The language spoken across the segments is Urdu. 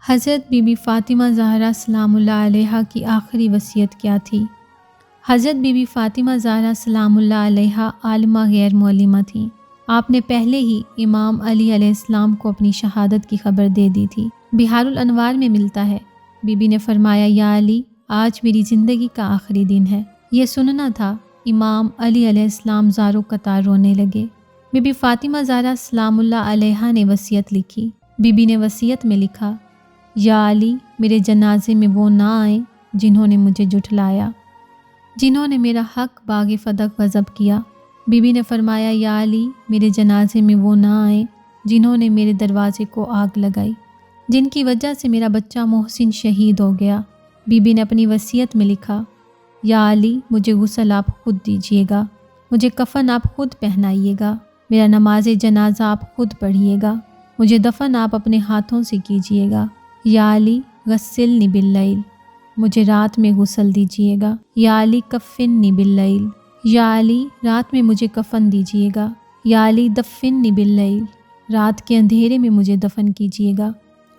حضرت بی بی فاطمہ زہرا سلام اللہ علیہا کی آخری وصیت کیا تھی؟ حضرت بی بی فاطمہ زہرا سلام اللہ علیہا عالمہ غیر معلمہ تھیں۔ آپ نے پہلے ہی امام علی علیہ السلام کو اپنی شہادت کی خبر دے دی تھی۔ بہار الانوار میں ملتا ہے، بی بی نے فرمایا، یا علی، آج میری زندگی کا آخری دن ہے۔ یہ سننا تھا، امام علی علیہ السلام زاروں قطار رونے لگے۔ بی بی فاطمہ زہرا سلام اللہ علیہا نے وصیت لکھی۔ بی بی نے وصیت میں لکھا، یا علی، میرے جنازے میں وہ نہ آئیں جنہوں نے مجھے جھٹلایا، جنہوں نے میرا حق باغ فدق غصب کیا۔ بی بی نے فرمایا، یا علی، میرے جنازے میں وہ نہ آئیں جنہوں نے میرے دروازے کو آگ لگائی، جن کی وجہ سے میرا بچہ محسن شہید ہو گیا۔ بی بی نے اپنی وصیت میں لکھا، یا علی، مجھے غسل آپ خود دیجیے گا، مجھے کفن آپ خود پہنائیے گا، میرا نماز جنازہ آپ خود پڑھیے گا، مجھے دفن آپ اپنے ہاتھوں سے کیجیے گا۔ یا علی، غسلنی باللیل، مجھے رات میں غسل دیجیے گا۔ یا علی، کفننی باللیل، یا علی، رات میں مجھے کفن دیجیے گا۔ یا علی، دفننی باللیل، رات کے اندھیرے میں مجھے دفن کیجیے گا۔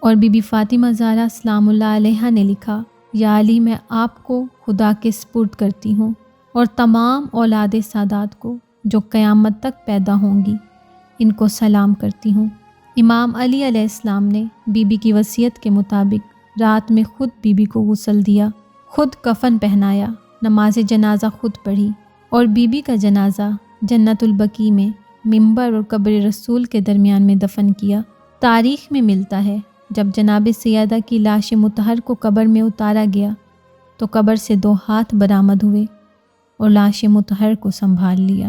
اور بی بی فاطمہ زہرا سلام اللہ علیہا نے لکھا، یا علی، میں آپ کو خدا کے سپرد کرتی ہوں اور تمام اولاد سادات کو جو قیامت تک پیدا ہوں گی، ان کو سلام کرتی ہوں۔ امام علی علیہ السلام نے بی بی کی وصیت کے مطابق رات میں خود بی بی کو غسل دیا، خود کفن پہنایا، نماز جنازہ خود پڑھی اور بی بی کا جنازہ جنت البقیع میں منبر اور قبر رسول کے درمیان میں دفن کیا۔ تاریخ میں ملتا ہے، جب جناب سیدہ کی لاش مطہر کو قبر میں اتارا گیا تو قبر سے 2 ہاتھ برآمد ہوئے اور لاش مطہر کو سنبھال لیا۔